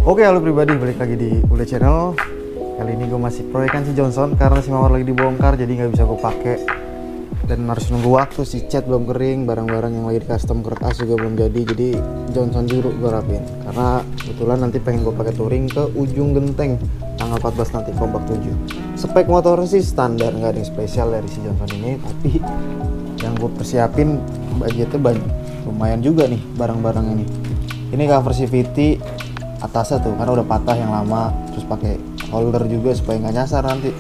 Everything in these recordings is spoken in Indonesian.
Oke, halo pribadi, balik lagi di Ule Channel. Kali ini gue masih proyekan si Johnson karena si mawar lagi dibongkar, jadi nggak bisa gue pakai dan harus nunggu waktu. Si cat belum kering, barang-barang yang lagi di custom kertas juga belum jadi Johnson dulu gue rapin karena kebetulan nanti pengen gue pakai touring ke Ujung Genteng tanggal 14 nanti, kompak 7. Spek motor sih standar, nggak ada yang spesial dari si Johnson ini, tapi yang gue persiapin budgetnya lumayan juga nih barang-barang ini. Ini cover CVT atasnya tuh karena udah patah yang lama, terus pakai holder juga supaya nggak nyasar nanti.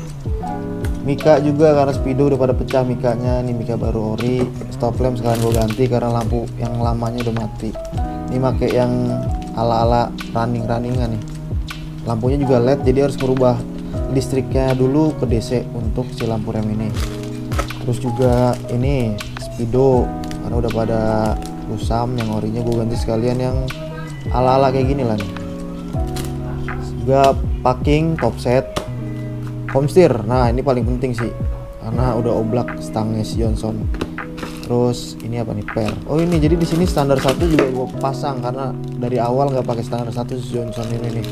Mika juga karena speedo udah pada pecah mikanya, ini mika baru ori. Stop lamp sekarang gue ganti karena lampu yang lamanya udah mati. Ini pakai yang ala-ala runningan nih. Lampunya juga LED, jadi harus merubah listriknya dulu ke DC untuk si lampu rem ini. Terus juga ini speedo karena udah pada kusam, yang orinya gue ganti sekalian yang ala-ala kayak gini lah nih. Juga packing top set, homesteer. Nah ini paling penting sih karena udah oblak stangnya si Johnson. Terus ini apa nih, per. Oh ini jadi di sini standar 1 juga gue pasang karena dari awal nggak pakai standar 1 si Johnson ini nih.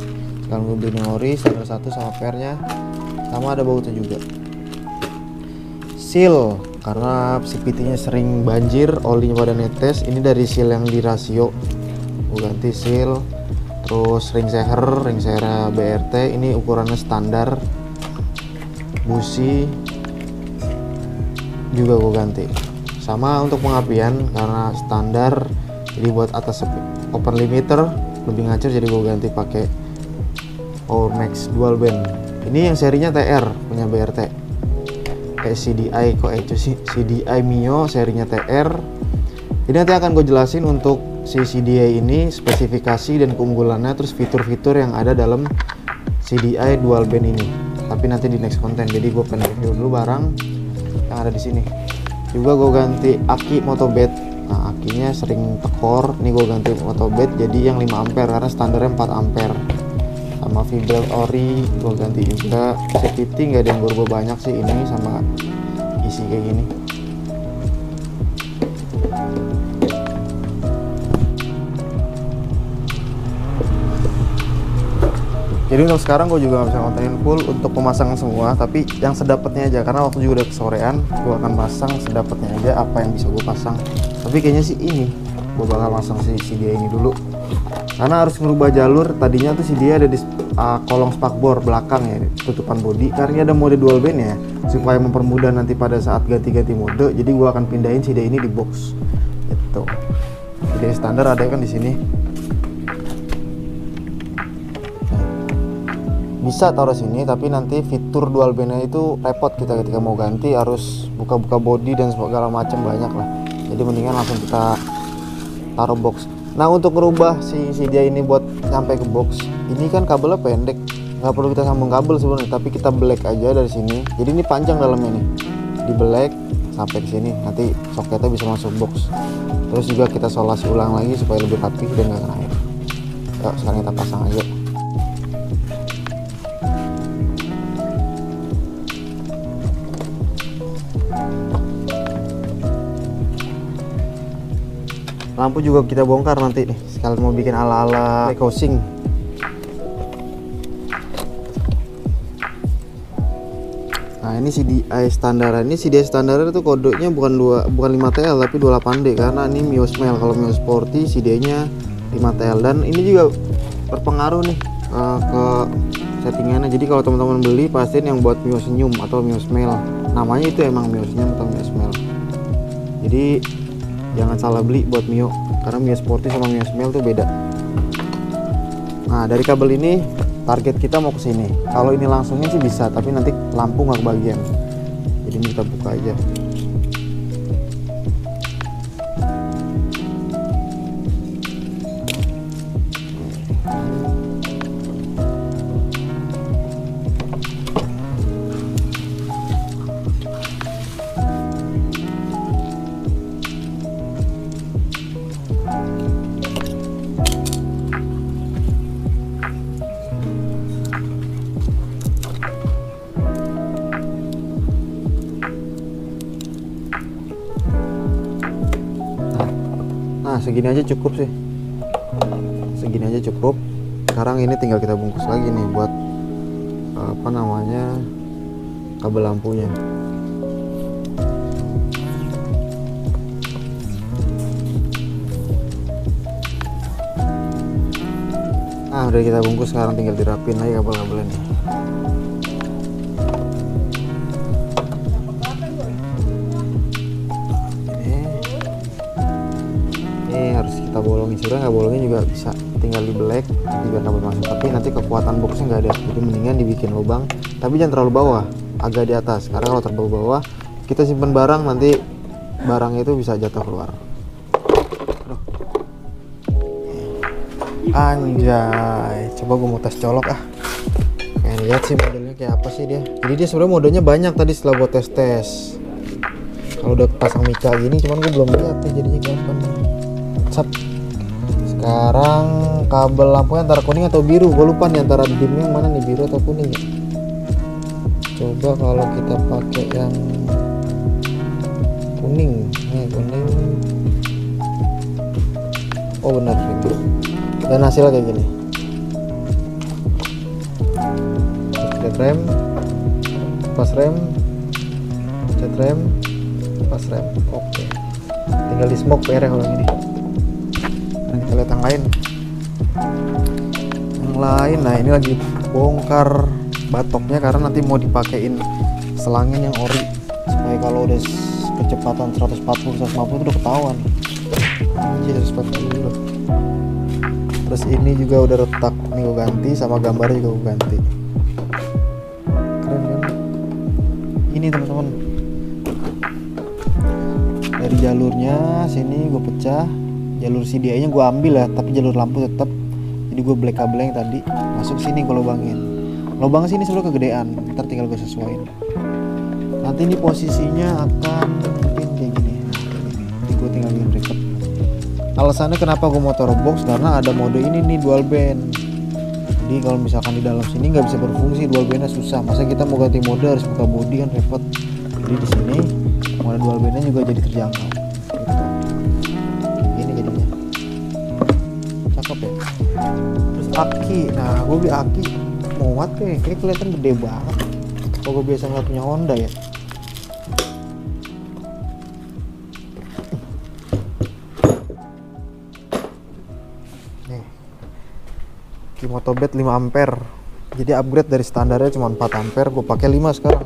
Sekarang gue beli ori standar 1 sama pernya, sama ada bautnya juga. Seal karena CVT-nya sering banjir, olinya pada netes. Ini dari seal yang di rasio, gue ganti seal. Terus ring seher BRT, ini ukurannya standar. Busi juga gue ganti. Sama untuk pengapian karena standar, jadi buat atas open limiter lebih ngacir, jadi gue ganti pakai Power Max dual band. Ini yang serinya TR punya BRT. CDI kok itu sih, CDI Mio serinya TR. Jadi nanti akan gue jelasin untuk si CDI ini spesifikasi dan keunggulannya, terus fitur-fitur yang ada dalam CDI dual band ini. Tapi nanti di next konten. Jadi gue pengen review dulu barang yang ada di sini. Juga gue ganti aki motobed. Nah, akinya sering tekor. Ini gue ganti motobed jadi yang 5 ampere karena standarnya 4 ampere. Sama V-belt ori gue ganti juga. CVT nggak ada yang berubah banyak sih, ini sama isi kayak gini. Jadi untuk sekarang gue juga gak bisa kontenin full untuk pemasangan semua, tapi yang sedapatnya aja karena waktu juga udah kesorean. Gue akan pasang sedapatnya aja apa yang bisa gue pasang. Tapi kayaknya sih ini gue bakal pasang si dia ini dulu karena harus merubah jalur. Tadinya tuh si dia ada di kolong spakbor belakang ya, tutupan bodi, karena ada mode dual band ya, supaya mempermudah nanti pada saat ganti-ganti mode. Jadi gue akan pindahin si dia ini di box itu. Jadi standar ada kan di sini. Bisa taruh sini, tapi nanti fitur dual bandnya itu repot kita ketika mau ganti, harus buka-buka body dan segala macam banyak lah. Jadi mendingan langsung kita taruh box. Nah untuk merubah si dia ini buat sampai ke box, ini kan kabelnya pendek, nggak perlu kita sambung kabel sebenarnya, tapi kita belek aja dari sini. Jadi ini panjang dalamnya nih, dibelek sampai ke sini, nanti soketnya bisa masuk box. Terus juga kita solasi ulang lagi supaya lebih rapi dan nggak kena air. Yuk sekarang kita pasang aja. Lampu juga kita bongkar nanti nih, sekalian mau bikin ala-ala housing. Nah ini CDI standar. Ini CDI standar itu kodenya bukan 5TL tapi 28D karena ini Mio Smell. Kalau Mio Sporty CDI-nya 5TL, dan ini juga berpengaruh nih ke settingannya. Jadi kalau teman-teman beli pastiin yang buat Mio Senyum atau Mio Smell, namanya itu emang Mio Senyum atau Mio Smell. Jadi jangan salah beli buat Mio, karena Mio Sporty sama Mio Smell tuh beda. Nah dari kabel ini target kita mau ke sini. Kalau ini langsungnya sih bisa, tapi nanti lampu nggak kebagian. Jadi kita buka aja. Nah segini aja cukup sih, segini aja cukup. Sekarang ini tinggal kita bungkus lagi nih buat apa namanya, kabel lampunya. Nah, udah kita bungkus, sekarang tinggal dirapin lagi kabel-kabelnya nih. Ini harus kita bolongin, sebenarnya nggak bolongin juga bisa, tinggal dibelek biar kabel masuk, tapi nanti kekuatan boxnya nggak ada, jadi mendingan dibikin lubang, tapi jangan terlalu bawah, agak di atas, karena kalau terlalu bawah kita simpen barang, nanti barangnya itu bisa jatuh keluar. Anjay, coba gue mau tes colok ah. Kayak lihat sih modelnya kayak apa sih dia. Jadi dia sebenarnya modenya banyak tadi setelah gue tes. Kalau udah pasang mica gini, cuman gue belum lihat nih jadinya kayak apa nih. Sap. Sekarang kabel lampunya antara kuning atau biru. Gue lupa nih antara dimnya yang mana nih, biru atau kuning ya. Coba kalau kita pakai yang kuning, nih kuning. Oh benar biru. Dan hasilnya kayak gini. Cet rem, pas rem, cet rem, pas rem. Oke. Tinggal di smoke PR kalau ini. Nah, kita lihat yang lain. Yang lain, nah ini lagi bongkar batoknya karena nanti mau dipakein selangin yang ori supaya kalau udah kecepatan 140 150 itu udah ketahuan. Anjir 140. Terus ini juga udah retak nih, gue ganti, sama gambarnya juga gue ganti. Keren kan? Ini teman-teman, dari jalurnya sini gue pecah, jalur CDI nya gue ambil ya, tapi jalur lampu tetap. Jadi gue black kabel yang tadi masuk sini, gue lubangin. Lubang sini sebenarnya kegedean, ntar tinggal gue sesuaiin. Nanti ini posisinya akan mungkin kayak gini. Jadi gue tinggal bikin record. Alasannya kenapa gue mau taruh box, karena ada mode ini nih, dual band. Jadi kalau misalkan di dalam sini nggak bisa berfungsi, dual bandnya susah. Masa kita mau ganti mode harus buka body kan repot. Jadi di sini mode dual bandnya juga jadi terjangkau. Gitu. Ini jadinya cakep ya. Terus aki, nah gue beli aki muat kayak kelihatan gede banget. Kalau gue biasa nggak punya Honda ya. Motobed 5 ampere, jadi upgrade dari standarnya cuma 4 ampere, gue pakai 5 sekarang.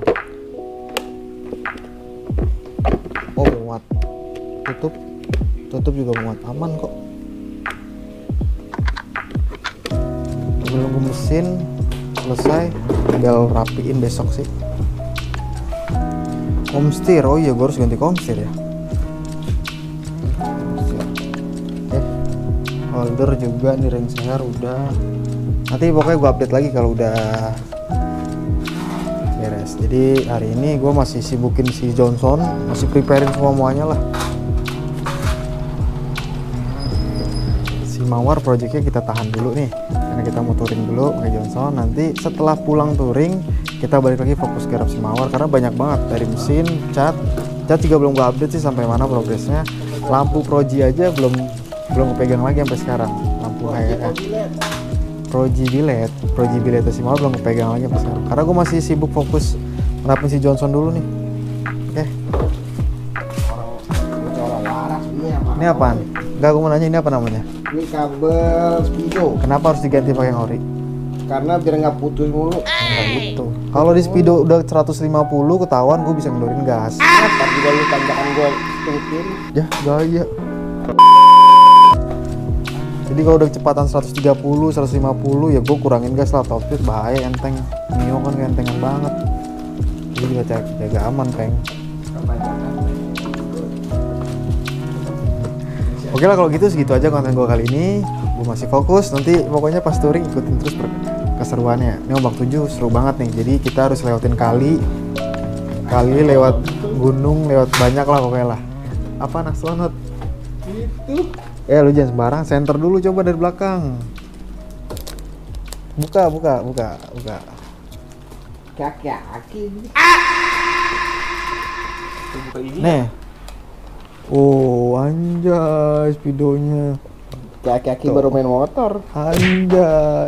Oh muat, tutup juga muat, aman kok. Belum mesin selesai, tinggal rapiin besok sih. Komstir, oh iya gue harus ganti komstir ya. Oke, holder juga nih, ring seher udah. Nanti pokoknya gue update lagi kalau udah beres. Jadi hari ini gue masih sibukin si Johnson, masih preparein semuanya lah. Si Mawar projectnya kita tahan dulu nih, karena kita mau touring dulu pakai Johnson. Nanti setelah pulang touring kita balik lagi fokus garap si Mawar, karena banyak banget dari mesin, cat juga belum gue update sih sampai mana progresnya. Lampu Proji aja belum kepegang lagi sampai sekarang. Lampu kayak Proji bilet si Mawar belum kepegang lagi sampai sekarang, karena gue masih sibuk fokus ngerapin si Johnson dulu nih. Oke. Ini apaan? Enggak, gue mau nanya ini apa namanya? Ini kabel Speedo. Kenapa harus diganti pakai yang ori? Karena biar nggak putus mulu. Nah, gitu. Kalau di Speedo udah 150 ketahuan, gue bisa ngeluarin gas. Tapi kalau tanjakan gue ikutin. Ya gaya. Jadi kalau udah kecepatan 130, 150 ya gue kurangin gas lah, top speed bahaya, enteng. Mio kan entengan banget. Jadi juga jaga aman, peng. Oke lah kalau gitu, segitu aja konten gue kali ini. Gue masih fokus, nanti pokoknya pas touring ikutin terus keseruannya. Ini ombak 7 seru banget nih. Jadi kita harus lewatin kali lewat gunung, lewat banyak lah pokoknya lah. Apa Naslonot? Itu. Lu jangan sembarang, center dulu coba dari belakang. Buka. Kaki. Nih. Oh, anjay speedonya. Kaki baru main motor. Anjay.